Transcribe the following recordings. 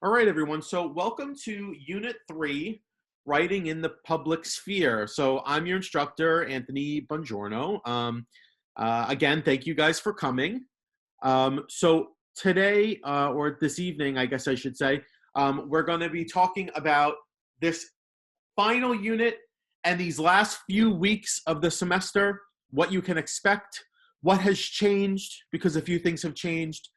All right, everyone. So welcome to Unit 3, Writing in the Public Sphere. So I'm your instructor, Anthony Bongiorno. Again, thank you guys for coming. So today, or this evening, I guess I should say, we're going to be talking about this final unit and these last few weeks of the semester, what you can expect, what has changed, because a few things have changed.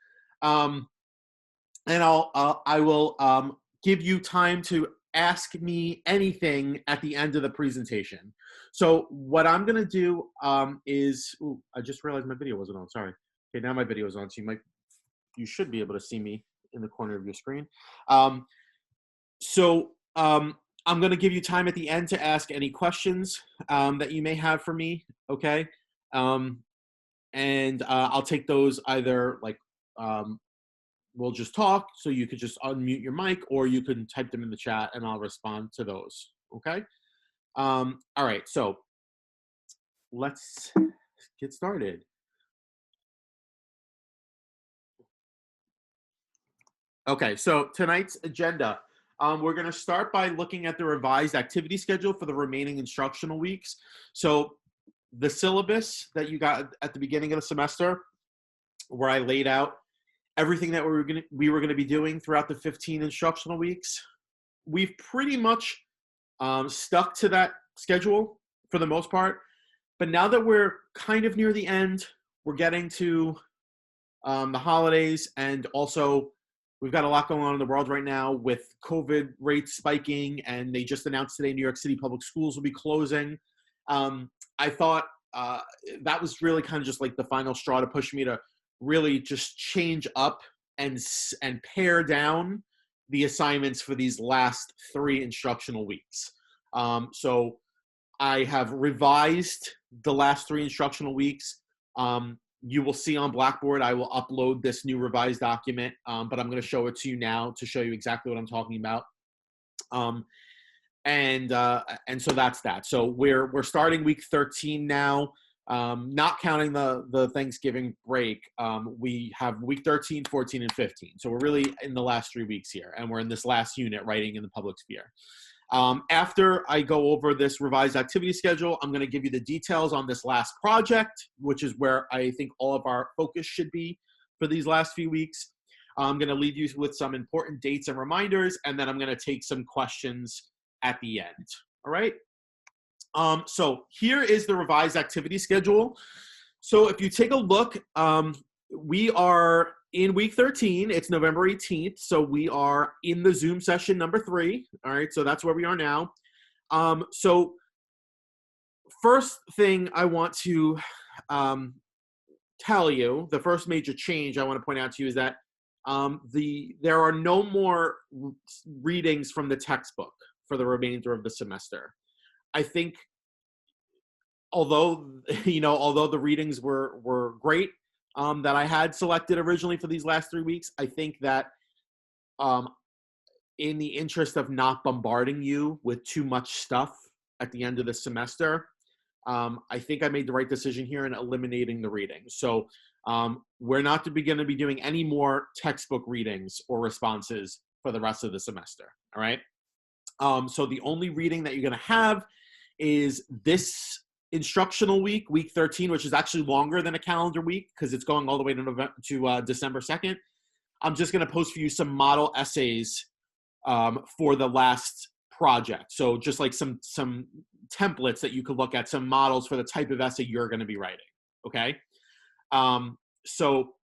And I will give you time to ask me anything at the end of the presentation. So what I'm going to do is, I just realized my video wasn't on. Sorry. Okay, now my video is on, so you should be able to see me in the corner of your screen. I'm going to give you time at the end to ask any questions that you may have for me. Okay, and I'll take those either like. We'll just talk, so you could just unmute your mic, or you can type them in the chat and I'll respond to those. Okay. All right. So let's get started. Okay. So tonight's agenda, we're going to start by looking at the revised activity schedule for the remaining instructional weeks. So the syllabus that you got at the beginning of the semester, where I laid out everything that we were going to be doing throughout the 15 instructional weeks, we've pretty much stuck to that schedule for the most part. But now that we're kind of near the end, we're getting to the holidays, and also we've got a lot going on in the world right now with COVID rates spiking, and they just announced today New York City public schools will be closing. I thought that was really kind of just like the final straw to push me to really just change up and pare down the assignments for these last 3 instructional weeks. So I have revised the last 3 instructional weeks. You will see on Blackboard, I will upload this new revised document, but I'm going to show it to you now to show you exactly what I'm talking about. And so that's that. So we're starting week 13 now. Not counting the Thanksgiving break, we have week 13, 14, and 15. So we're really in the last 3 weeks here, and we're in this last unit, writing in the public sphere. After I go over this revised activity schedule, I'm going to give you the details on this last project, which is where I think all of our focus should be for these last few weeks. I'm going to leave you with some important dates and reminders, and then I'm going to take some questions at the end. All right? So here is the revised activity schedule. So if you take a look, we are in week 13. It's November 18th. So we are in the Zoom session number 3. All right. So that's where we are now. So first thing I want to tell you, the first major change I want to point out to you is that there are no more readings from the textbook for the remainder of the semester. I think although the readings were great that I had selected originally for these last 3 weeks, I think that in the interest of not bombarding you with too much stuff at the end of the semester, I think I made the right decision here in eliminating the readings. So we're not going to be doing any more textbook readings or responses for the rest of the semester. All right. So the only reading that you're going to have is this instructional week, week 13, which is actually longer than a calendar week because it's going all the way to December 2nd. I'm just going to post for you some model essays for the last project. So just like some templates that you could look at, some models for the type of essay you're going to be writing. Okay. So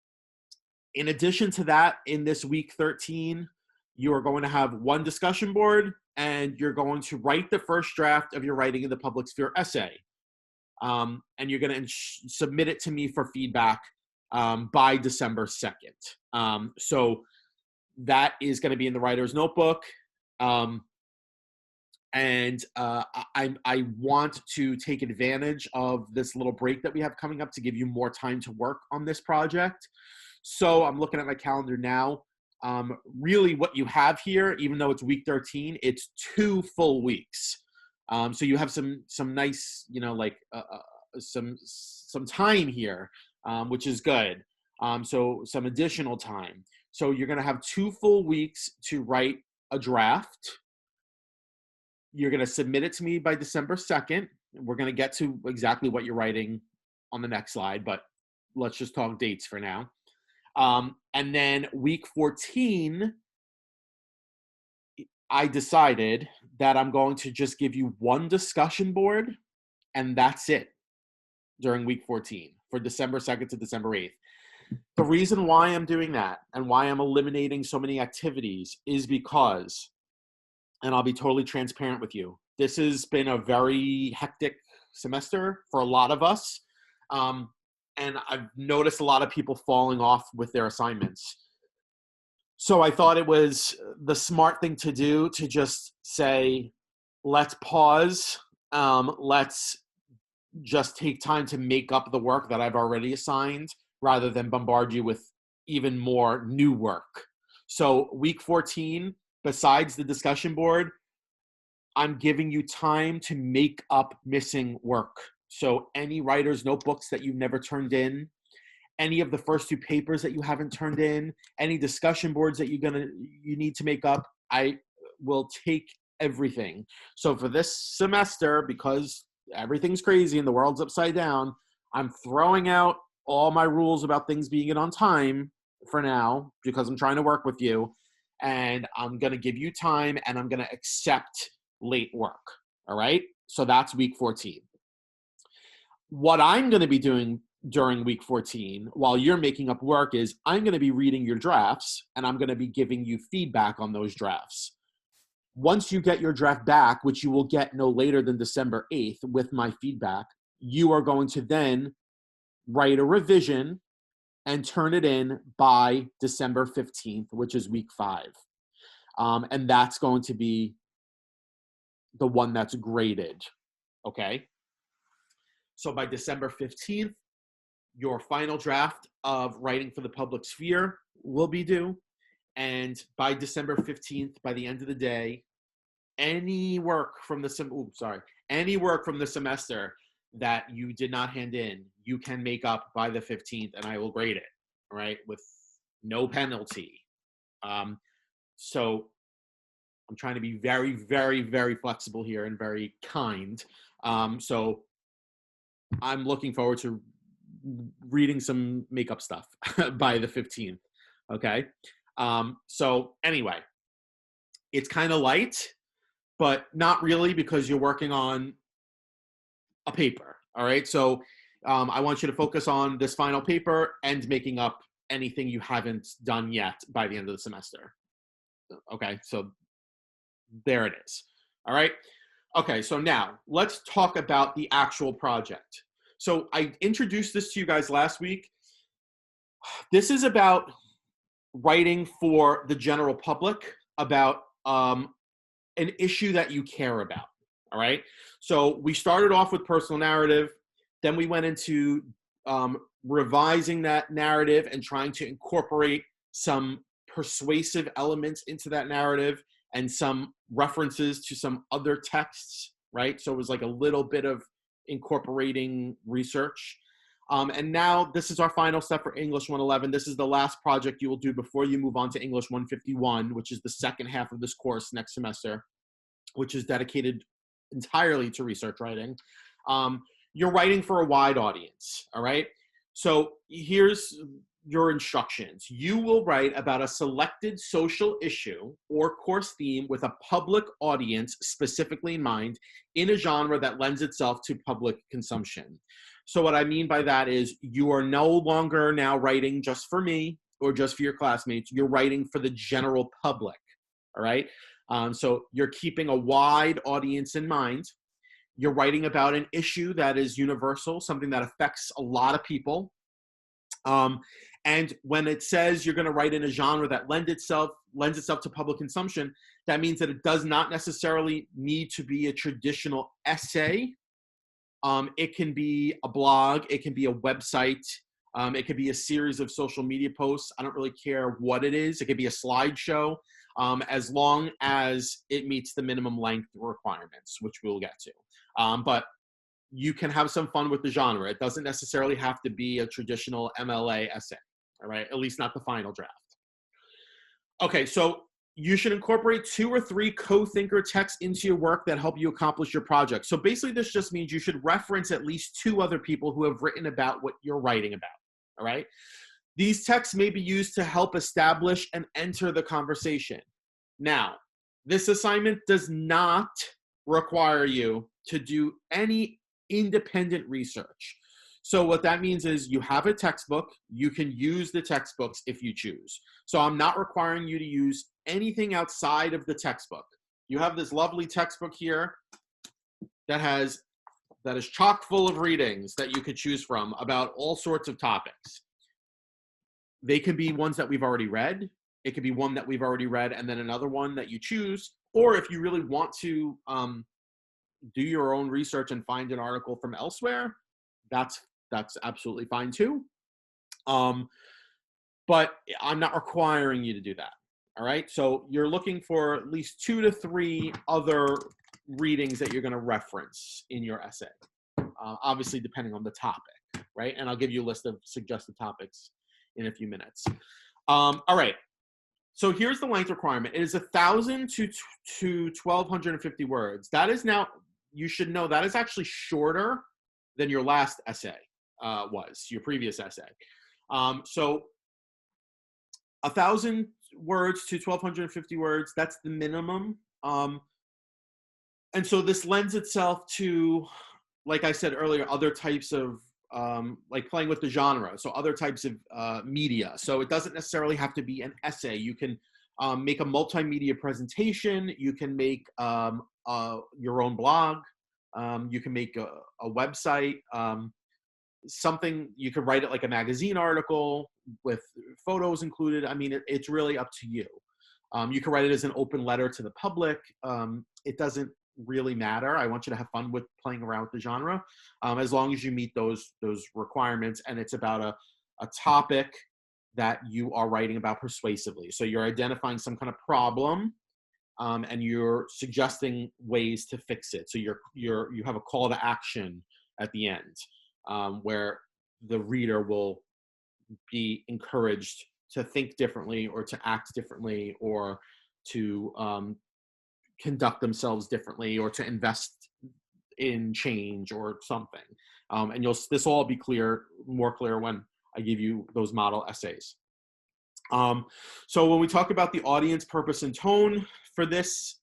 in addition to that, in this week 13, you are going to have one discussion board, and you're going to write the first draft of your Writing in the Public Sphere essay. And you're going to submit it to me for feedback by December 2nd. So that is going to be in the writer's notebook. And I want to take advantage of this little break that we have coming up to give you more time to work on this project. So I'm looking at my calendar now. Really what you have here, even though it's week 13, it's 2 full weeks. So you have some nice, some time here, which is good. So some additional time. So you're going to have 2 full weeks to write a draft. You're going to submit it to me by December 2nd. We're going to get to exactly what you're writing on the next slide, but let's just talk dates for now. And then week 14, I decided that I'm going to just give you one discussion board, and that's it during week 14 for December 2nd to December 8th. The reason why I'm doing that and why I'm eliminating so many activities is because, and I'll be totally transparent with you, this has been a very hectic semester for a lot of us. And I've noticed a lot of people falling off with their assignments. So I thought it was the smart thing to do to just say, let's pause. Let's just take time to make up the work that I've already assigned rather than bombard you with even more new work. So week 14, besides the discussion board, I'm giving you time to make up missing work. So any writer's notebooks that you've never turned in, any of the first 2 papers that you haven't turned in, any discussion boards that you need to make up, I will take everything. So for this semester, because everything's crazy and the world's upside down, I'm throwing out all my rules about things being in on time for now because I'm trying to work with you, and I'm going to give you time and I'm going to accept late work. All right? So that's week 14. What I'm going to be doing during week 14 while you're making up work is I'm going to be reading your drafts and I'm going to be giving you feedback on those drafts. Once you get your draft back, which you will get no later than December 8th with my feedback, you are going to then write a revision and turn it in by December 15th, which is week 5. And that's going to be the one that's graded, okay? So by December 15th, your final draft of Writing for the Public Sphere will be due. And by December 15th, by the end of the day, any work from the semester that you did not hand in, you can make up by the 15th, and I will grade it, right, with no penalty. So I'm trying to be very, very, very flexible here and very kind. So I'm looking forward to reading some makeup stuff by the 15th. Okay. So anyway, it's kind of light, but not really because you're working on a paper. All right. So I want you to focus on this final paper and making up anything you haven't done yet by the end of the semester. Okay. So there it is. All right. Okay. So now let's talk about the actual project. So I introduced this to you guys last week. This is about writing for the general public about an issue that you care about. All right. So we started off with personal narrative. Then we went into revising that narrative and trying to incorporate some persuasive elements into that narrative and some references to some other texts, right? So it was like a little bit of incorporating research. And now this is our final step for English 111. This is the last project you will do before you move on to English 151, which is the second half of this course next semester, which is dedicated entirely to research writing. You're writing for a wide audience, all right? So here's your instructions. You will write about a selected social issue or course theme with a public audience specifically in mind in a genre that lends itself to public consumption. So what I mean by that is you are no longer now writing just for me or just for your classmates. You're writing for the general public, all right? So you're keeping a wide audience in mind. You're writing about an issue that is universal, something that affects a lot of people. And when it says you're going to write in a genre that lends itself to public consumption, that means that it does not necessarily need to be a traditional essay. It can be a blog. It can be a website. It could be a series of social media posts. I don't really care what it is. It could be a slideshow, as long as it meets the minimum length requirements, which we'll get to. But you can have some fun with the genre. It doesn't necessarily have to be a traditional MLA essay, all right? At least not the final draft. Okay, so you should incorporate 2 or 3 co-thinker texts into your work that help you accomplish your project. So basically, this just means you should reference at least 2 other people who have written about what you're writing about. All right. These texts may be used to help establish and enter the conversation. Now, this assignment does not require you to do any independent research. So what that means is you have a textbook, you can use the textbooks if you choose. So I'm not requiring you to use anything outside of the textbook. You have this lovely textbook here that is chock full of readings that you could choose from about all sorts of topics. They can be ones that we've already read. It could be one that we've already read and then another one that you choose. Or if you really want to do your own research and find an article from elsewhere, that's absolutely fine too. But I'm not requiring you to do that. All right. So you're looking for at least 2 to 3 other readings that you're going to reference in your essay, obviously depending on the topic, right? And I'll give you a list of suggested topics in a few minutes. All right. So here's the length requirement. It is 1,000 to 1,250 words. That is now, you should know that is actually shorter than your last essay was, your previous essay. So 1,000 words to 1,250 words, that's the minimum. And so this lends itself to, like I said earlier, other types of, like playing with the genre. So other types of media. So it doesn't necessarily have to be an essay. You can make a multimedia presentation. You can make your own blog. You can make a website. Something, you could write it like a magazine article with photos included. I mean, it's really up to you. You can write it as an open letter to the public. It doesn't really matter. I want you to have fun with playing around with the genre, as long as you meet those requirements and it's about a topic that you are writing about persuasively. So you're identifying some kind of problem, and you're suggesting ways to fix it. So you have a call to action at the end, where the reader will be encouraged to think differently or to act differently or to conduct themselves differently or to invest in change or something. And this will all be more clear when I give you those model essays. So when we talk about the audience, purpose, and tone for this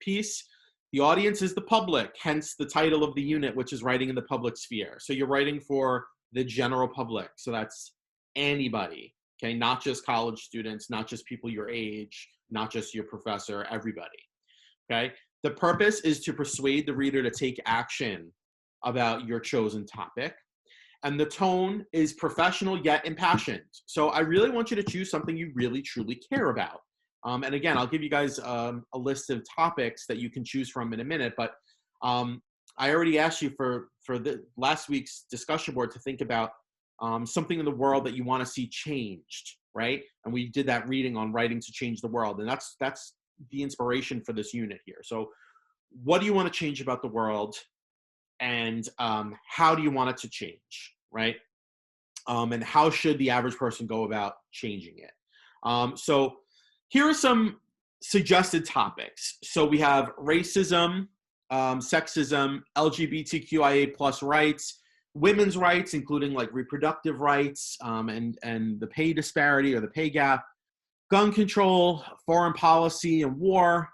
piece, the audience is the public, hence the title of the unit, which is writing in the public sphere. So you're writing for the general public. So that's anybody, okay? Not just college students, not just people your age, not just your professor, everybody, okay? The purpose is to persuade the reader to take action about your chosen topic. And the tone is professional yet impassioned. So I really want you to choose something you really, truly care about. And again, I'll give you guys a list of topics that you can choose from in a minute. But I already asked you for the last week's discussion board to think about something in the world that you want to see changed, right? And we did that reading on writing to change the world. And that's the inspiration for this unit here. So what do you want to change about the world? And how do you want it to change, right? And how should the average person go about changing it? So here are some suggested topics. So we have racism, sexism, LGBTQIA plus rights, women's rights, including like reproductive rights, and the pay disparity or the pay gap, gun control, foreign policy and war,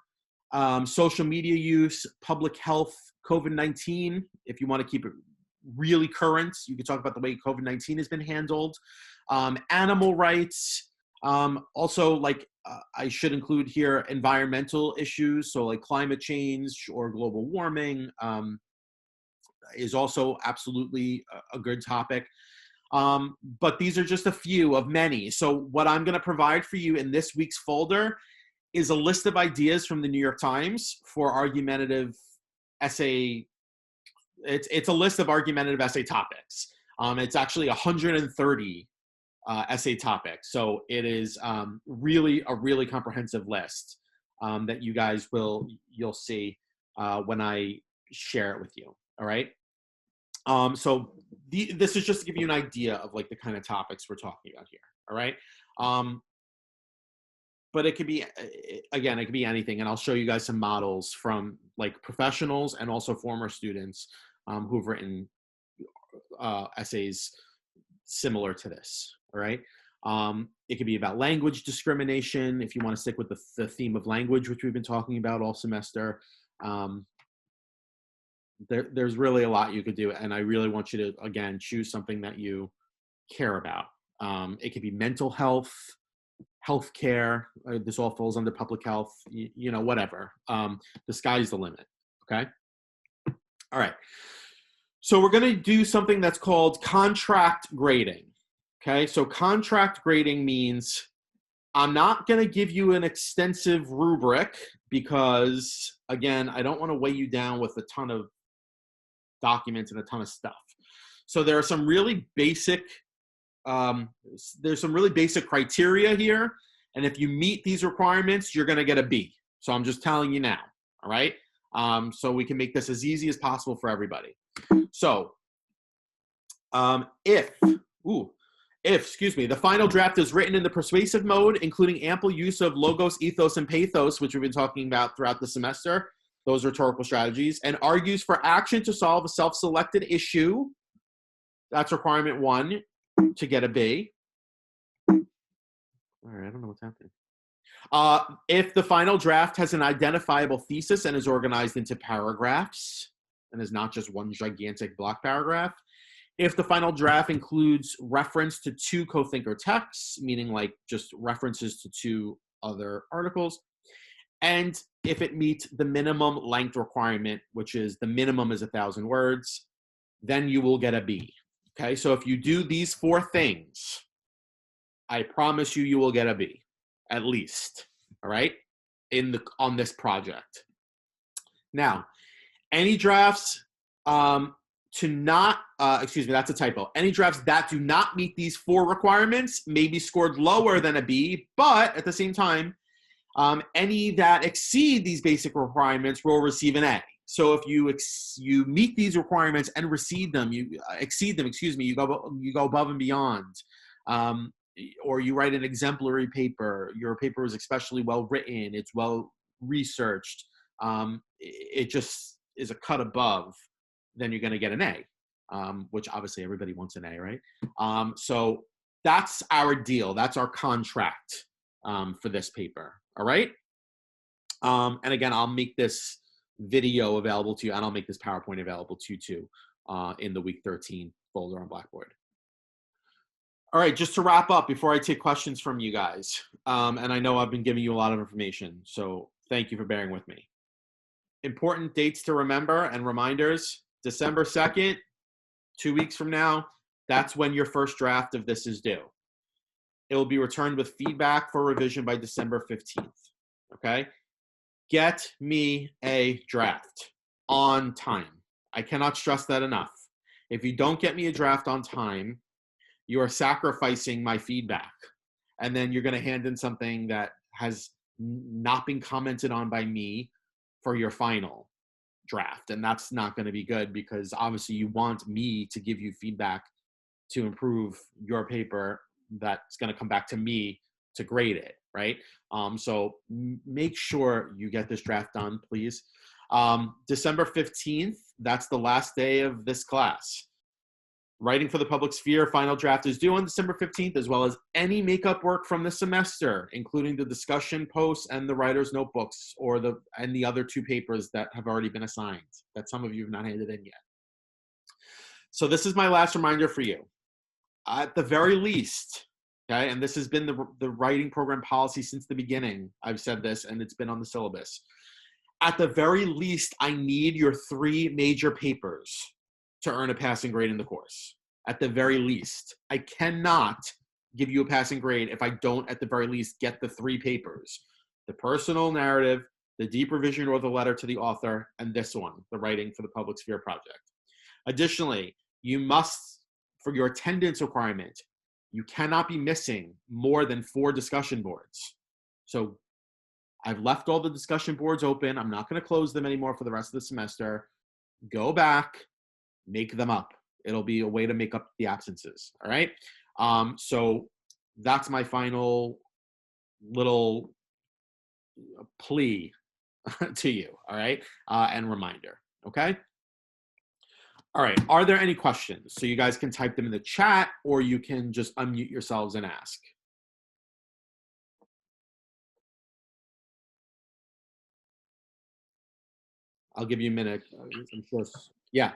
social media use, public health, COVID-19. If you want to keep it really current, you can talk about the way COVID-19 has been handled. Animal rights. Also, like I should include here environmental issues. So like climate change or global warming is also absolutely a good topic. But these are just a few of many. So what I'm going to provide for you in this week's folder is a list of ideas from the New York Times for argumentative essay. It's a list of argumentative essay topics. It's actually 130 essay topics. So it is really a really comprehensive list that you guys you'll see when I share it with you. All right. So this is just to give you an idea of like the kind of topics we're talking about here. All right. but it could be, again, it could be anything. And I'll show you guys some models from like professionals and also former students who've written essays similar to this. All right. It could be about language discrimination if you want to stick with the theme of language, which we've been talking about all semester. There's really a lot you could do, and I really want you to, again, choose something that you care about. It could be mental health, healthcare. This all falls under public health. You know, whatever. The sky's the limit. Okay. All right. So we're going to do something that's called contract grading. Okay. So contract grading means I'm not going to give you an extensive rubric because, again, I don't want to weigh you down with a ton of documents and a ton of stuff. So there are some really basic, there's some really basic criteria here. And if you meet these requirements, you're going to get a B. So I'm just telling you now. All right. So we can make this as easy as possible for everybody. So if the final draft is written in the persuasive mode, including ample use of logos, ethos, and pathos, which we've been talking about throughout the semester, those rhetorical strategies, and argues for action to solve a self-selected issue, that's requirement 1 to get a B. All right, I don't know what's happening. If the final draft has an identifiable thesis and is organized into paragraphs and is not just one gigantic block paragraph. If the final draft includes reference to 2 co-thinker texts, meaning like just references to 2 other articles, and if it meets the minimum length requirement, which is the minimum is 1,000 words, then you will get a B. Okay, so if you do these 4 things, I promise you, you will get a B, at least. All right, on this project. Now, any drafts that's a typo. Any drafts that do not meet these 4 requirements may be scored lower than a B, but at the same time, any that exceed these basic requirements will receive an A. So if you meet these requirements and exceed them, you go above and beyond, or you write an exemplary paper. Your paper is especially well written. It's well researched. It just is a cut above. Then you're going to get an A, which obviously everybody wants an A, right? So that's our deal. That's our contract for this paper. All right. And again, I'll make this video available to you, and I'll make this PowerPoint available to you too in the week 13 folder on Blackboard. All right, just to wrap up before I take questions from you guys, and I know I've been giving you a lot of information, so thank you for bearing with me. Important dates to remember and reminders: December 2nd, 2 weeks from now, that's when your first draft of this is due. It will be returned with feedback for revision by December 15th, okay? Get me a draft on time. I cannot stress that enough. If you don't get me a draft on time, you are sacrificing my feedback. And then you're going to hand in something that has not been commented on by me for your final draft. And that's not going to be good, because obviously you want me to give you feedback to improve your paper that's going to come back to me to grade it, right? So make sure you get this draft done, please. December 15th, that's the last day of this class. Writing for the Public Sphere final draft is due on December 15th, as well as any makeup work from the semester, including the discussion posts and the writer's notebooks, or the other 2 papers that have already been assigned that some of you have not handed in yet. So this is my last reminder for you. At the very least, okay, and this has been the writing program policy since the beginning. I've said this, and it's been on the syllabus. At the very least, I need your 3 major papers to earn a passing grade in the course. At the very least. I cannot give you a passing grade if I don't, at the very least, get the 3 papers: the personal narrative, the deep revision or the letter to the author, and this one, the writing for the Public Sphere project. Additionally, you must, for your attendance requirement, you cannot be missing more than 4 discussion boards. So I've left all the discussion boards open. I'm not going to close them anymore for the rest of the semester. Go back, make them up. It'll be a way to make up the absences. All right. So that's my final little plea to you, all right, and reminder, okay? All right, are there any questions? So you guys can type them in the chat, or you can just unmute yourselves and ask. I'll give you a minute. I'm sure. Yeah.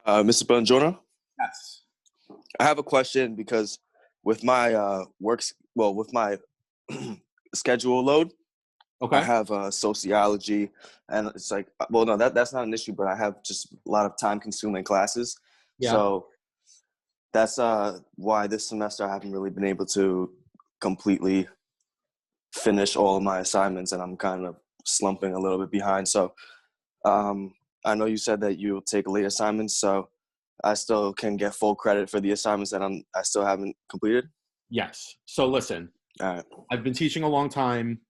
Mr. Bongiorno, Yes. I have a question because with my with my schedule load, Okay. I have sociology, and it's like, well, no, that's not an issue, but I have just a lot of time-consuming classes. Yeah. So that's why this semester I haven't really been able to completely finish all of my assignments, and I'm kind of slumping a little bit behind. So I know you said that you'll take late assignments, so I still can get full credit for the assignments that I still haven't completed. Yes. So listen, All right. I've been teaching a long time.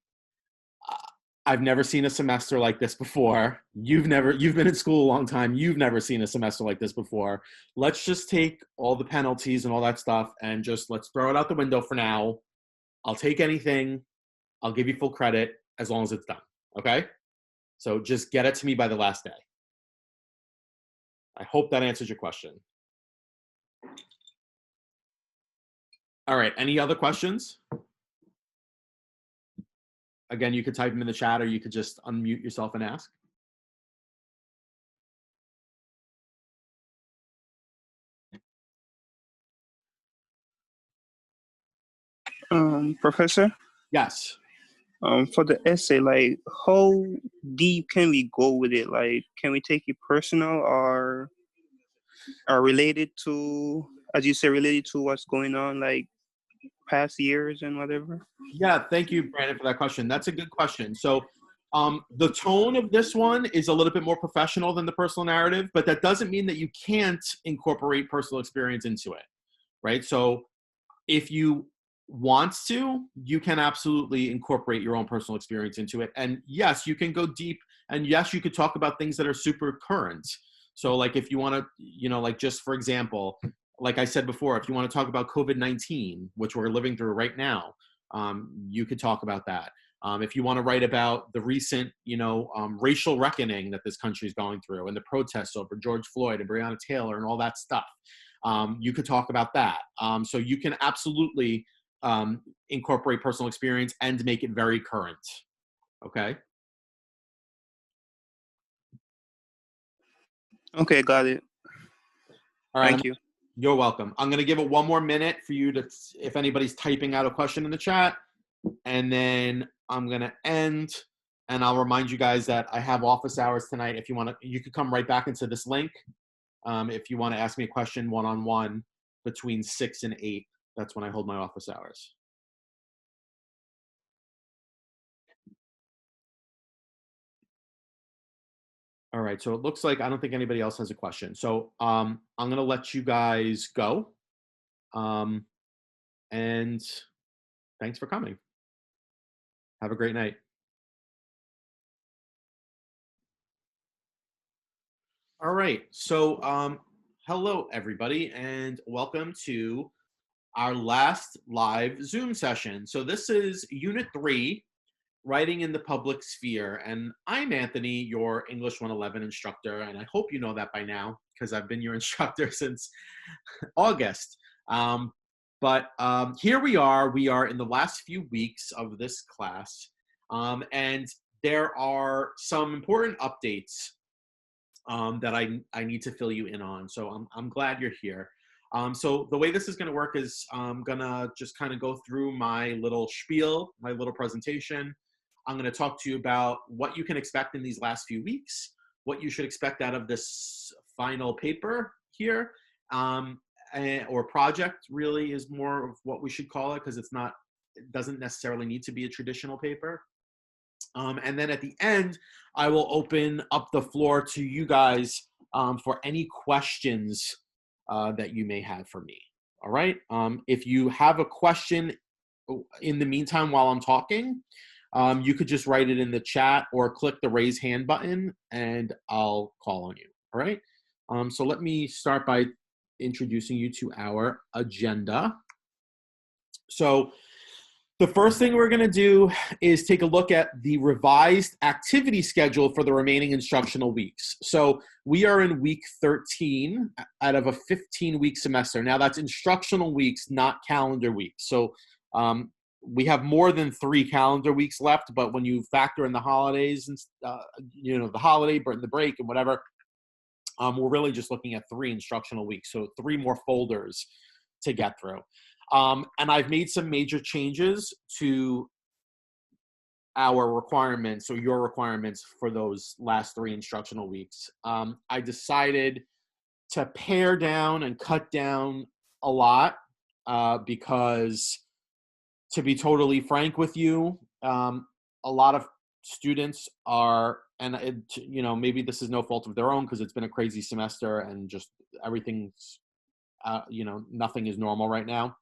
I've never seen a semester like this before. You've been in school a long time. You've never seen a semester like this before. Let's just take all the penalties and all that stuff and just let's throw it out the window for now. I'll take anything. I'll give you full credit as long as it's done. Okay? So just get it to me by the last day. I hope that answers your question. All right. Any other questions? Again, you could type them in the chat, or you could just unmute yourself and ask. Professor, Yes. for the essay, like, how deep can we go with it? Like, can we take it personal or related to, as you say, related to what's going on, like past years and whatever? Yeah, thank you, Brandon, for that question. That's a good question. So the tone of this one is a little bit more professional than the personal narrative, but that doesn't mean that you can't incorporate personal experience into it, right? So if you want to, you can absolutely incorporate your own personal experience into it. And yes, you can go deep, and yes, you could talk about things that are super current. So like if you want to, like just for example, like I said before, if you want to talk about COVID-19, which we're living through right now, you could talk about that. If you want to write about the recent, racial reckoning that this country is going through and the protests over George Floyd and Breonna Taylor and all that stuff, you could talk about that. So you can absolutely incorporate personal experience and make it very current. Okay? Okay, got it. All right. Thank you. You're welcome. I'm going to give it one more minute for you to, if anybody's typing out a question in the chat, and then I'm going to end, and I'll remind you guys that I have office hours tonight. If you want to, you could come right back into this link. If you want to ask me a question one-on-one between 6 and 8, that's when I hold my office hours. All right, so it looks like I don't think anybody else has a question. So I'm going to let you guys go. And thanks for coming. Have a great night. All right, so hello, everybody, and welcome to our last live Zoom session. So this is Unit 3, Writing in the Public Sphere, and I'm Anthony, your English 111 instructor, and I hope you know that by now because I've been your instructor since August. But here we are in the last few weeks of this class, and there are some important updates that I need to fill you in on. So I'm glad you're here. So the way this is going to work is I'm going to just kind of go through my little spiel, my little presentation. I'm going to talk to you about what you can expect in these last few weeks, what you should expect out of this final paper here, or project really is more of what we should call it, because it doesn't necessarily need to be a traditional paper. And then at the end, I will open up the floor to you guys for any questions that you may have for me. All right. If you have a question in the meantime while I'm talking, you could just write it in the chat or click the raise hand button and I'll call on you. All right. So let me start by introducing you to our agenda. So The first thing we're going to do is take a look at the revised activity schedule for the remaining instructional weeks. So we are in week 13 out of a 15-week semester. Now that's instructional weeks, not calendar weeks. So we have more than 3 calendar weeks left, but when you factor in the holidays and the holiday, the break, and whatever, we're really just looking at 3 instructional weeks. So 3 more folders to get through. And I've made some major changes to our requirements or your requirements for those last 3 instructional weeks. I decided to pare down and cut down a lot because, to be totally frank with you, a lot of students are, and maybe this is no fault of their own because it's been a crazy semester and just everything's, nothing is normal right now.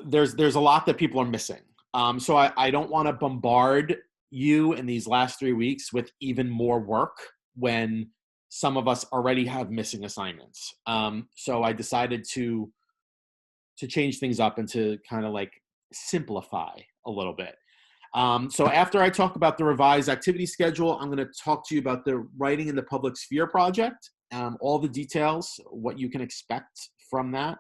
There's a lot that people are missing. So I don't want to bombard you in these last 3 weeks with even more work when some of us already have missing assignments. So I decided to change things up and to kind of like simplify a little bit. So after I talk about the revised activity schedule, I'm going to talk to you about the Writing in the Public Sphere project, all the details, what you can expect from that.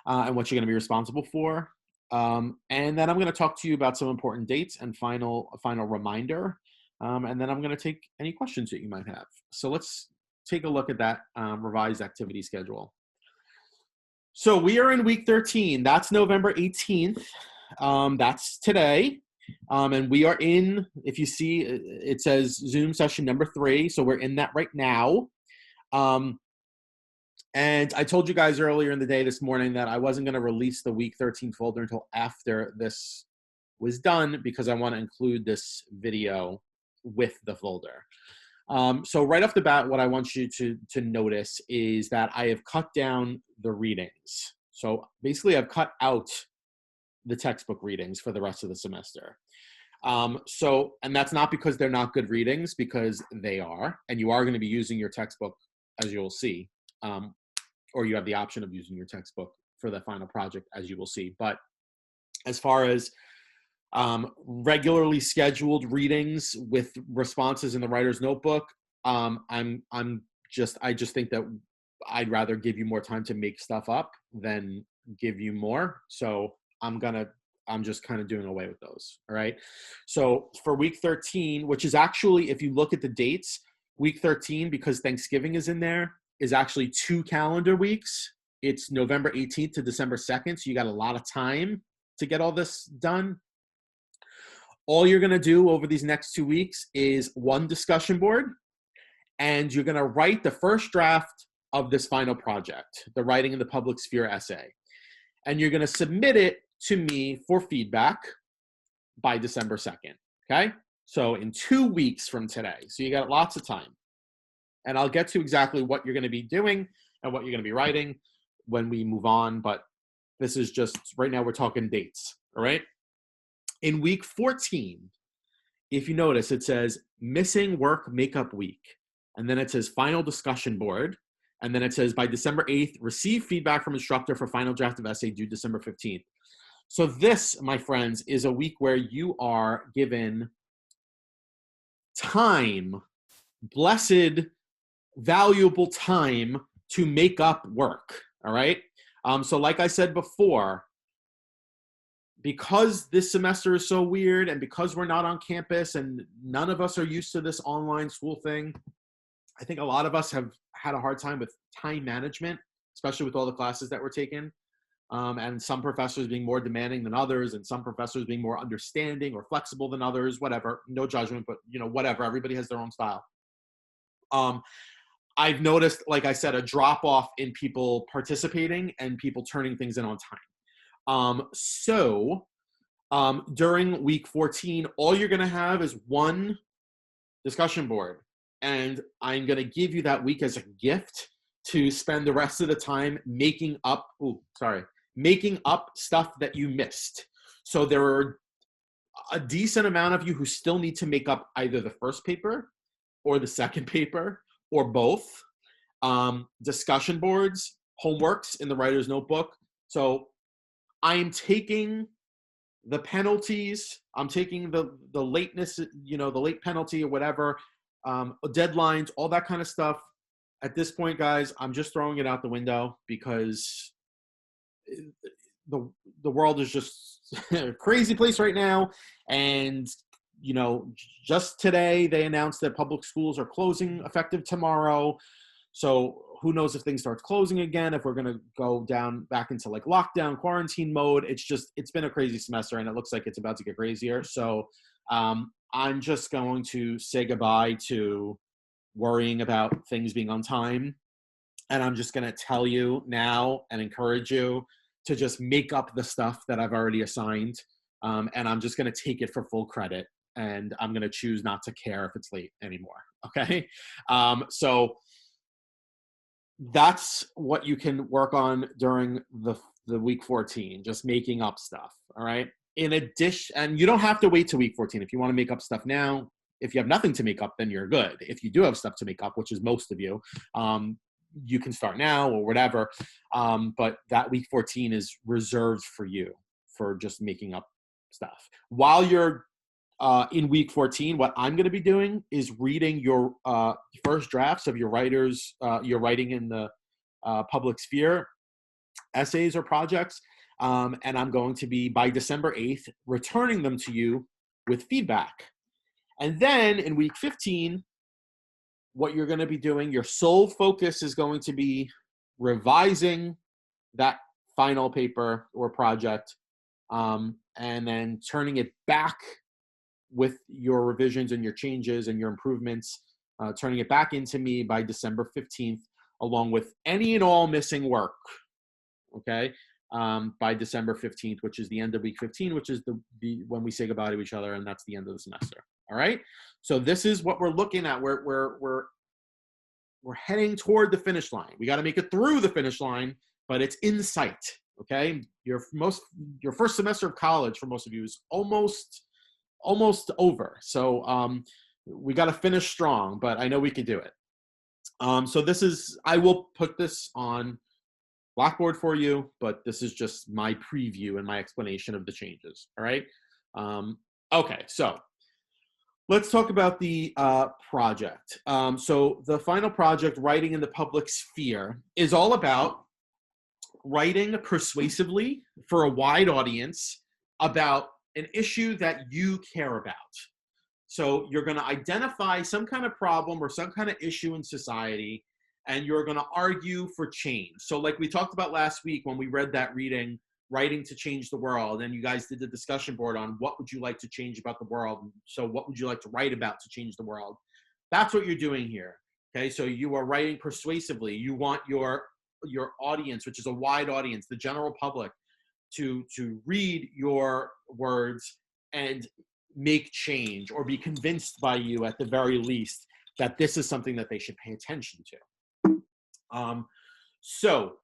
And what you're going to be responsible for. And then I'm going to talk to you about some important dates and a final reminder. And then I'm going to take any questions that you might have. So let's take a look at that revised activity schedule. So we are in week 13. That's November 18th. That's today. And we are in, if you see, it says Zoom session number 3. So we're in that right now. And I told you guys earlier in the day this morning that I wasn't going to release the week 13 folder until after this was done because I want to include this video with the folder. So right off the bat, what I want you to notice is that I have cut down the readings. So basically I've cut out the textbook readings for the rest of the semester. And that's not because they're not good readings, because they are, and you are going to be using your textbook, as you'll see. Or you have the option of using your textbook for the final project, as you will see. But as far as regularly scheduled readings with responses in the writer's notebook, I just think that I'd rather give you more time to make stuff up than give you more. So I'm just kind of doing away with those. All right. So for week 13, which is actually, if you look at the dates, week 13, because Thanksgiving is in there, is actually 2 calendar weeks. It's November 18th to December 2nd. So you got a lot of time to get all this done. All you're going to do over these next 2 weeks is 1 discussion board, and you're going to write the first draft of this final project, the Writing in the Public Sphere essay. And you're going to submit it to me for feedback by December 2nd. Okay. So in 2 weeks from today. So you got lots of time. And I'll get to exactly what you're going to be doing and what you're going to be writing when we move on. But this is just, right now we're talking dates, all right? In week 14, if you notice, it says missing work makeup week. And then it says final discussion board. And then it says by December 8th, receive feedback from instructor for final draft of essay due December 15th. So this, my friends, is a week where you are given time, blessed, valuable time to make up work, all right? So like I said before, because this semester is so weird and because we're not on campus and none of us are used to this online school thing, I think a lot of us have had a hard time with time management, especially with all the classes that we're taking. And some professors being more demanding than others, and some professors being more understanding or flexible than others, whatever, no judgment, but whatever, everybody has their own style. I've noticed, like I said, a drop off in people participating and people turning things in on time. So during week 14, all you're going to have is 1 discussion board. And I'm going to give you that week as a gift to spend the rest of the time making up stuff that you missed. So there are a decent amount of you who still need to make up either the first paper or the second paper or both. Discussion boards, homeworks in the writer's notebook. So I am taking the penalties. I'm taking the lateness, the late penalty or whatever, deadlines, all that kind of stuff. At this point, guys, I'm just throwing it out the window because the world is just a crazy place right now. And just today they announced that public schools are closing effective tomorrow. So who knows if things start closing again, if we're going to go down back into like lockdown, quarantine mode. It's been a crazy semester, and it looks like it's about to get crazier. So I'm just going to say goodbye to worrying about things being on time. And I'm just going to tell you now and encourage you to just make up the stuff that I've already assigned. And I'm just going to take it for full credit. And I'm going to choose not to care if it's late anymore. Okay. So that's what you can work on during the week 14, just making up stuff. All right. In addition, and you don't have to wait till week 14. If you want to make up stuff now, if you have nothing to make up, then you're good. If you do have stuff to make up, which is most of you, you can start now or whatever. But that week 14 is reserved for you for just making up stuff. While you're in week 14, what I'm going to be doing is reading your first drafts of your writing in the public sphere essays or projects. And I'm going to be, by December 8th, returning them to you with feedback. And then in week 15, what you're going to be doing, your sole focus is going to be revising that final paper or project, and then turning it back with your revisions and your changes and your improvements, turning it back into me by December 15th, along with any and all missing work, okay, by December 15th, which is the end of week 15, which is the when we say goodbye to each other, and that's the end of the semester. All right. So this is what we're looking at. We're heading toward the finish line. We got to make it through the finish line, but it's in sight. Okay. Your first semester of college for most of you is almost over. So we got to finish strong, but I know we could do it. So I will put this on Blackboard for you, but this is just my preview and my explanation of the changes. All right. Okay. So let's talk about the project. So the final project, Writing in the Public Sphere, is all about writing persuasively for a wide audience about an issue that you care about. So you're going to identify some kind of problem or some kind of issue in society, and you're going to argue for change. So like we talked about last week when we read that reading, Writing to Change the World, and you guys did the discussion board on what would you like to change about the world. So what would you like to write about to change the world? That's what you're doing here. Okay, so you are writing persuasively. You want your audience, which is a wide audience, the general public, to read your words and make change, or be convinced by you at the very least that this is something that they should pay attention to. So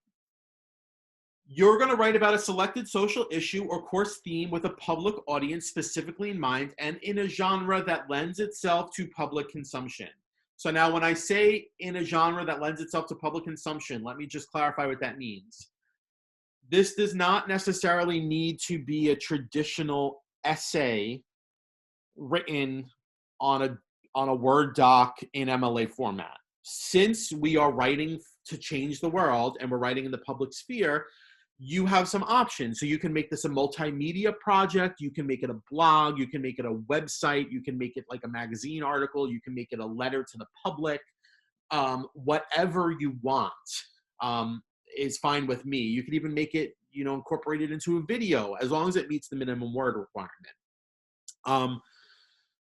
you're going to write about a selected social issue or course theme with a public audience specifically in mind, and in a genre that lends itself to public consumption. So now when I say in a genre that lends itself to public consumption, let me just clarify what that means. This does not necessarily need to be a traditional essay written on a Word doc in MLA format. Since we are writing to change the world and we're writing in the public sphere, you have some options. So you can make this a multimedia project, you can make it a blog, you can make it a website, you can make it like a magazine article, you can make it a letter to the public. Whatever you want is fine with me. You can even make it, incorporate it into a video, as long as it meets the minimum word requirement,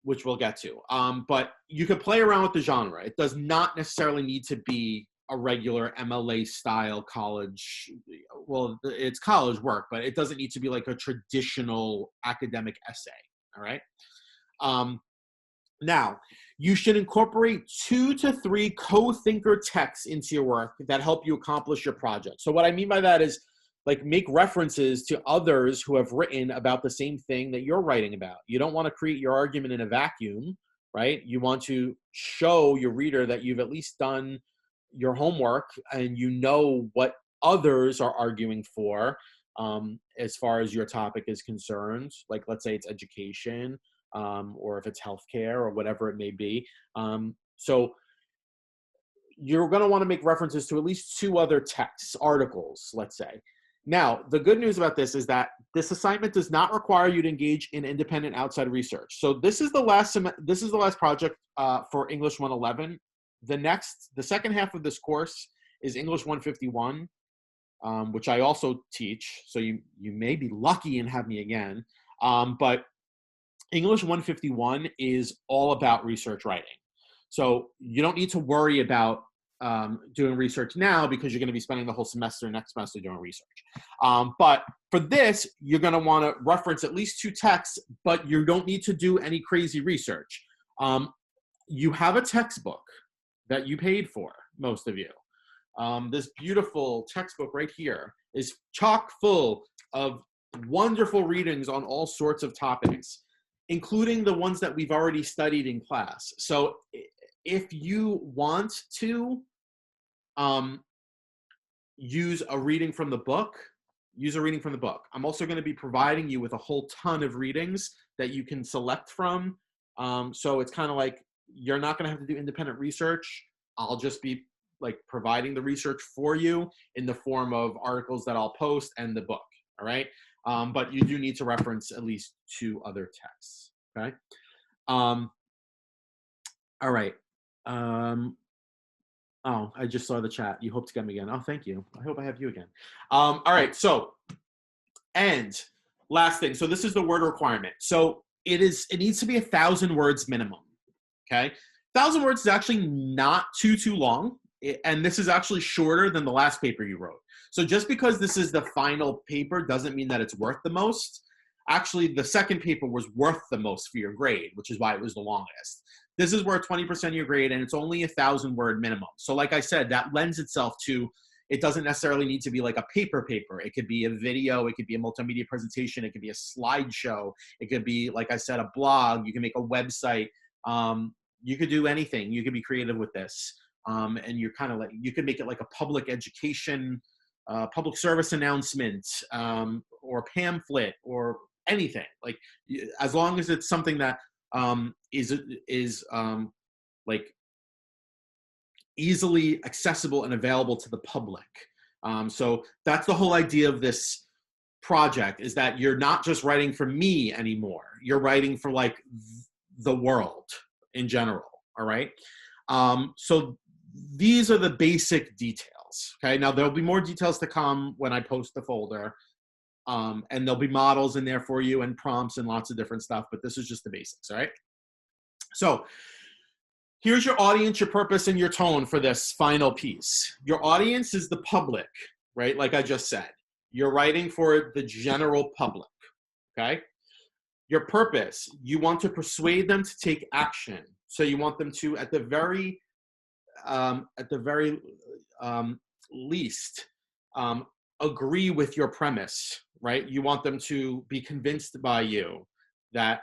which we'll get to. But you can play around with the genre. It does not necessarily need to be a regular MLA style college. Well, it's college work, but it doesn't need to be like a traditional academic essay. All right. Now, you should incorporate 2 to 3 co-thinker texts into your work that help you accomplish your project. So what I mean by that is, like, make references to others who have written about the same thing that you're writing about. You don't want to create your argument in a vacuum, right? You want to show your reader that you've at least done your homework and you know what others are arguing for. as far as your topic is concerned. Like, let's say it's education, or if it's healthcare or whatever it may be. So you're going to want to make references to at least 2 other texts, articles, let's say. Now, the good news about this is that this assignment does not require you to engage in independent outside research. So this is the last project for English 111. The second half of this course is English 151, which I also teach. So you may be lucky and have me again. But English 151 is all about research writing. So you don't need to worry about doing research now, because you're going to be spending the whole semester next semester doing research. But for this, you're going to want to reference at least 2 texts, but you don't need to do any crazy research. You have a textbook that you paid for, most of you. This beautiful textbook right here is chock full of wonderful readings on all sorts of topics, including the ones that we've already studied in class. So if you want to use a reading from the book, use a reading from the book. I'm also going to be providing you with a whole ton of readings that you can select from. So it's kind of like you're not going to have to do independent research. I'll just be like providing the research for you in the form of articles that I'll post and the book. All right. But you do need to reference at least 2 other texts. Okay. All right. Oh, I just saw the chat. You hope to get me again. Oh, thank you. I hope I have you again. All right. So, and last thing. So this is the word requirement. So it needs to be 1,000 words minimum. Okay. 1,000 words is actually not too long. And this is actually shorter than the last paper you wrote. So just because this is the final paper doesn't mean that it's worth the most. Actually, the second paper was worth the most for your grade, which is why it was the longest. This is worth 20% of your grade, and it's only 1,000 word minimum. So like I said, that lends itself to, it doesn't necessarily need to be like a paper. It could be a video. It could be a multimedia presentation. It could be a slideshow. It could be, like I said, a blog. You can make a website. You could do anything. You could be creative with this. And you're kind of like, you could make it like a public education, public service announcement, or pamphlet, or anything. Like, as long as it's something that is like easily accessible and available to the public. So that's the whole idea of this project, is that you're not just writing for me anymore. You're writing for like the world in general. All right. So these are the basic details. Okay. Now there'll be more details to come when I post the folder. And there'll be models in there for you and prompts and lots of different stuff, but this is just the basics. All right. So here's your audience, your purpose, and your tone for this final piece. Your audience is the public, right? Like I just said, you're writing for the general public. Okay. Your purpose, you want to persuade them to take action. So you want them to, at the very least, agree with your premise, right? You want them to be convinced by you that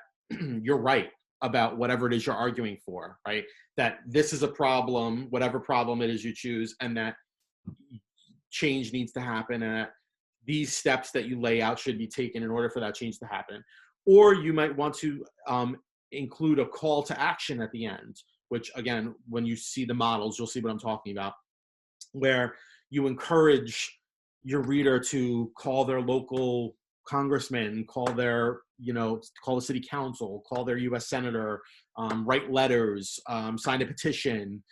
you're right about whatever it is you're arguing for, right? That this is a problem, whatever problem it is you choose, and that change needs to happen, and that these steps that you lay out should be taken in order for that change to happen. Or you might want to include a call to action at the end, which again, when you see the models, you'll see what I'm talking about, where you encourage your reader to call their local congressman, call their, call the city council, call their U.S. senator, write letters, sign a petition,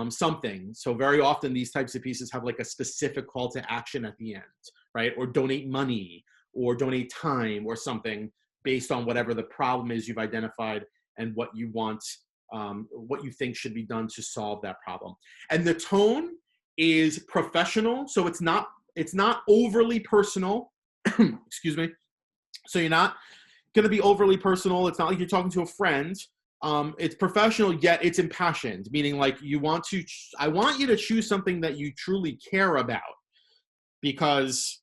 something. So very often these types of pieces have like a specific call to action at the end, right? Or donate money, or donate time, or something based on whatever the problem is you've identified and what you want, what you think should be done to solve that problem. And the tone is professional, so it's not overly personal. Excuse me. So you're not going to be overly personal. It's not like you're talking to a friend. It's professional, yet it's impassioned, meaning like I want you to choose something that you truly care about, because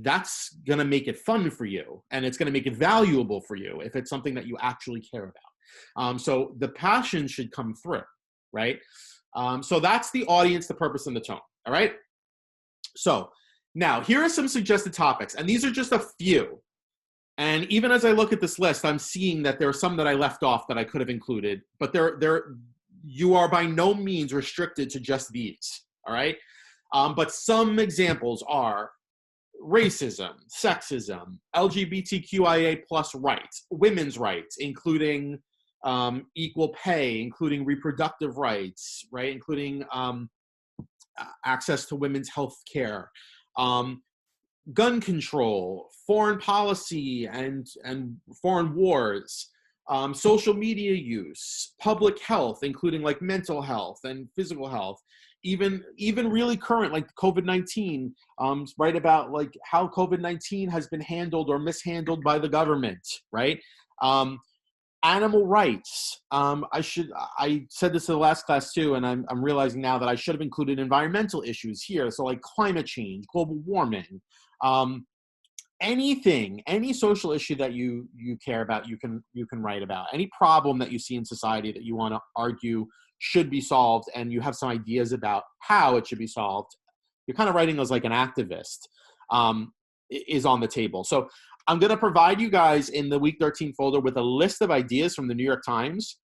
that's going to make it fun for you, and it's going to make it valuable for you if it's something that you actually care about. So the passion should come through, right? So that's the audience, the purpose, and the tone. All right. So Now, here are some suggested topics, and these are just a few. And even as I look at this list, I'm seeing that there are some that I left off that I could have included, but you are by no means restricted to just these, all right? But some examples are racism, sexism, LGBTQIA plus rights, women's rights, including equal pay, including reproductive rights, right? Including access to women's health care, gun control, foreign policy and foreign wars, social media use, public health, including like mental health and physical health, even really current, like COVID-19, right, about like how COVID-19 has been handled or mishandled by the government, right? Animal rights. I said this in the last class too, and I'm realizing now that I should have included environmental issues here. So like climate change, global warming, anything, any social issue that you care about, you can write about. Any problem that you see in society that you want to argue should be solved, and you have some ideas about how it should be solved. You're kind of writing as like an activist, is on the table. So I'm going to provide you guys in the week 13 folder with a list of ideas from the New York Times.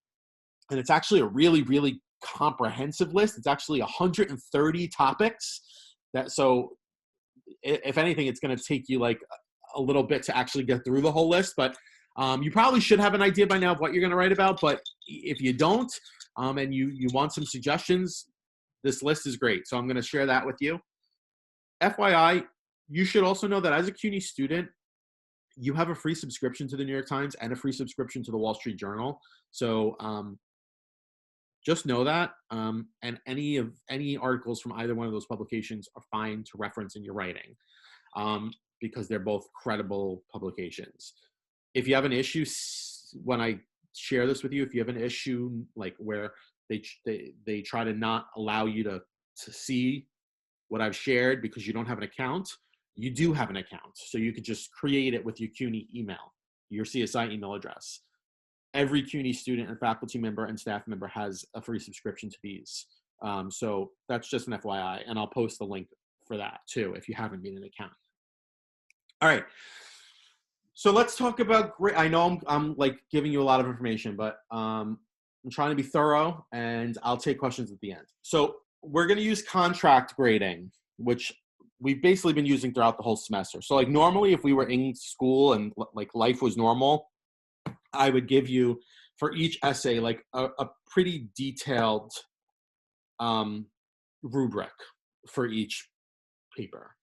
And it's actually a really, really comprehensive list. It's actually 130 topics. So if anything, it's going to take you like a little bit to actually get through the whole list. But you probably should have an idea by now of what you're going to write about. But if you don't, and you want some suggestions, this list is great. So I'm going to share that with you. FYI, you should also know that as a CUNY student, you have a free subscription to the New York Times and a free subscription to the Wall Street Journal. So just know that, and any articles from either one of those publications are fine to reference in your writing, because they're both credible publications. If you have an issue, when I share this with you, if you have an issue like where they try to not allow you to see what I've shared because you don't have an account, you do have an account. So you could just create it with your CUNY email, your CSI email address. Every CUNY student and faculty member and staff member has a free subscription to these. So that's just an FYI, and I'll post the link for that too if you haven't made an account. All right. So let's talk about I know I'm like giving you a lot of information, but I'm trying to be thorough, and I'll take questions at the end. So we're going to use contract grading, which we've basically been using throughout the whole semester. So like normally if we were in school and like life was normal, I would give you for each essay like a pretty detailed rubric for each paper.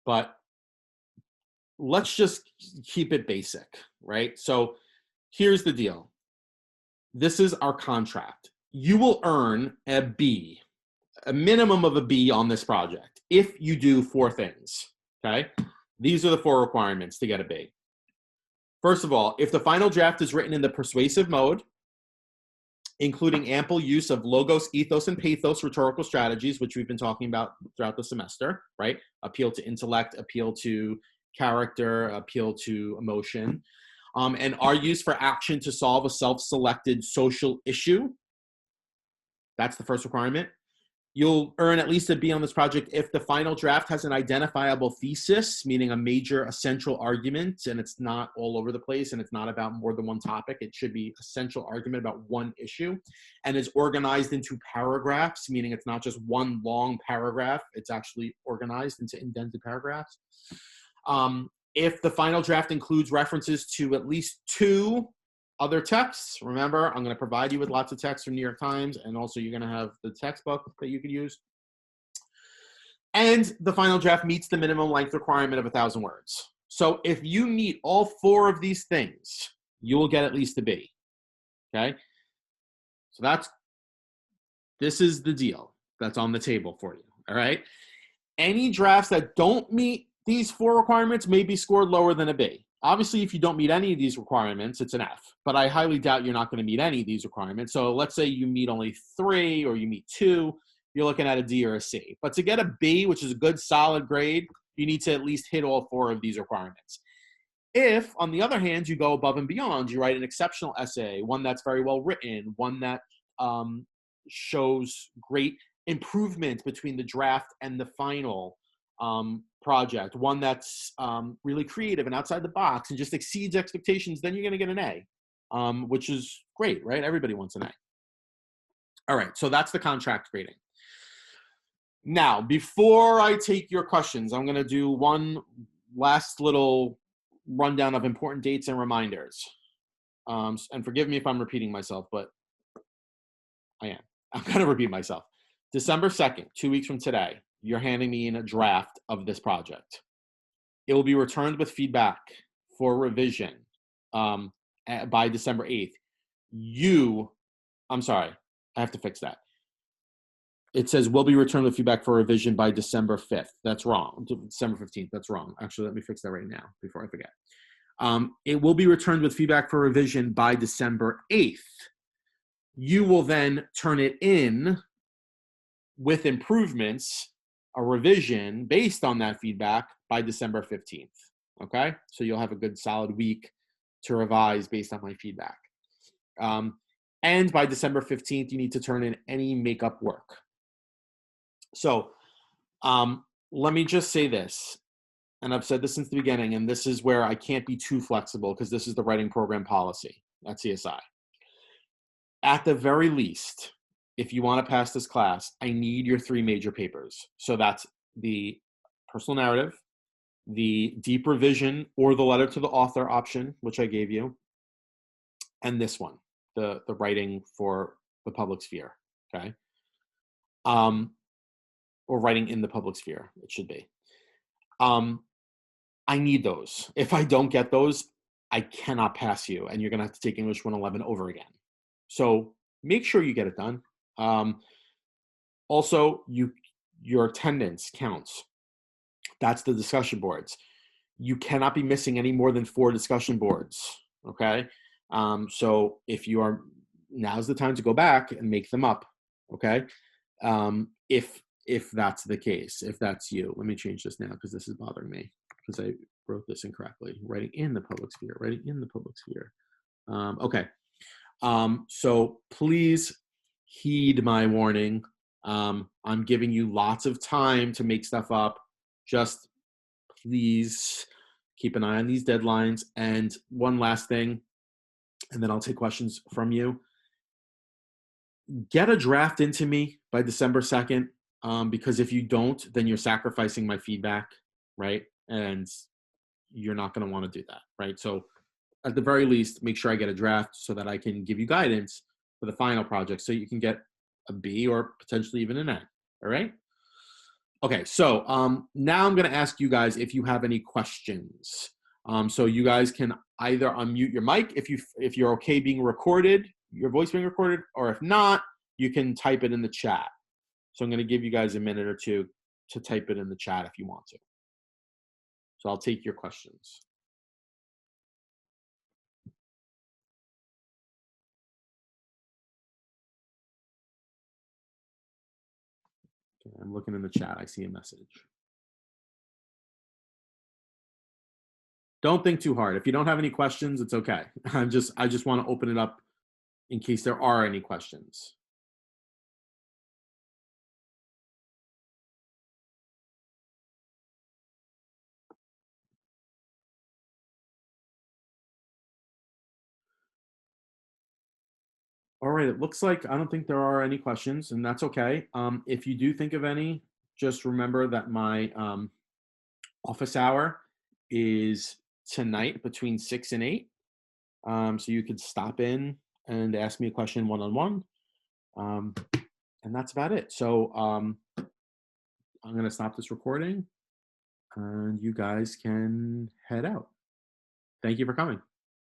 But let's just keep it basic, right? So here's the deal. This is our contract. You will earn a B, a minimum of a B on this project if you do 4 things, okay? These are the 4 requirements to get a B. First of all, if the final draft is written in the persuasive mode, including ample use of logos, ethos, and pathos rhetorical strategies, which we've been talking about throughout the semester, right? Appeal to intellect, appeal to character, appeal to emotion, and are used for action to solve a self-selected social issue. That's the first requirement. You'll earn at least a B on this project if the final draft has an identifiable thesis, meaning a central argument, and it's not all over the place, and it's not about more than one topic. It should be a central argument about one issue, and is organized into paragraphs, meaning it's not just one long paragraph. It's actually organized into indented paragraphs. If the final draft includes references to at least 2 other texts, remember, I'm going to provide you with lots of texts from New York Times, and also you're going to have the textbook that you can use. And the final draft meets the minimum length requirement of 1,000 words. So if you meet all 4 of these things, you will get at least a B. Okay? So this is the deal that's on the table for you. All right? Any drafts that don't meet these 4 requirements may be scored lower than a B. Obviously, if you don't meet any of these requirements, it's an F. But I highly doubt you're not going to meet any of these requirements. So let's say you meet only 3 or you meet 2, you're looking at a D or a C. But to get a B, which is a good solid grade, you need to at least hit all 4 of these requirements. If, on the other hand, you go above and beyond, you write an exceptional essay, one that's very well written, one that shows great improvement between the draft and the final, project, one that's really creative and outside the box and just exceeds expectations, then you're going to get an A, which is great, right? Everybody wants an A. All right, so that's the contract grading. Now, before I take your questions, I'm going to do one last little rundown of important dates and reminders. And forgive me if I'm repeating myself, but I am. I'm going to repeat myself. December 2nd, 2 weeks from today, you're handing me in a draft of this project. It will be returned with feedback for revision by December 8th. I'm sorry, I have to fix that. It says will be returned with feedback for revision by December 5th. That's wrong. December 15th. That's wrong. Actually, let me fix that right now before I forget. It will be returned with feedback for revision by December 8th. You will then turn it in with improvements, a revision based on that feedback by December 15th. Okay? So you'll have a good solid week to revise based on my feedback. And by December 15th, you need to turn in any makeup work. So let me just say this, and I've said this since the beginning, and this is where I can't be too flexible because this is the writing program policy at CSI. At the very least, if you want to pass this class, I need your 3 major papers. So that's the personal narrative, the deep revision or the letter to the author option, which I gave you, and this one, the writing for the public sphere, okay? Or writing in the public sphere, it should be. I need those. If I don't get those, I cannot pass you, and you're going to have to take English 111 over again. So make sure you get it done. Also, your attendance counts. That's the discussion boards. You cannot be missing any more than 4 discussion boards, okay? So if you are, now's the time to go back and make them up, okay? If that's the case, if that's you. Let me change this now because this is bothering me because I wrote this incorrectly. Writing in the public sphere, writing in the public sphere. Okay. So please heed my warning. I'm giving you lots of time to make stuff up. Just please keep an eye on these deadlines. And one last thing, and then I'll take questions from you. Get a draft into me by December 2nd. Because if you don't, then you're sacrificing my feedback, right? And you're not going to want to do that, right? So at the very least, make sure I get a draft so that I can give you guidance for the final project so you can get a B or potentially even an A, all right? Okay, so now I'm going to ask you guys if you have any questions. So you guys can either unmute your mic if you're okay being recorded, your voice being recorded, or if not, you can type it in the chat. So I'm going to give you guys a minute or two to type it in the chat if you want to. So I'll take your questions. Okay, I'm looking in the chat. I see a message. Don't think too hard. If you don't have any questions, it's okay. I just want to open it up in case there are any questions. All right, it looks like I don't think there are any questions, and that's okay. If you do think of any, just remember that my office hour is tonight between 6 and 8. So you could stop in and ask me a question one-on-one. And that's about it. So I'm going to stop this recording, and you guys can head out. Thank you for coming.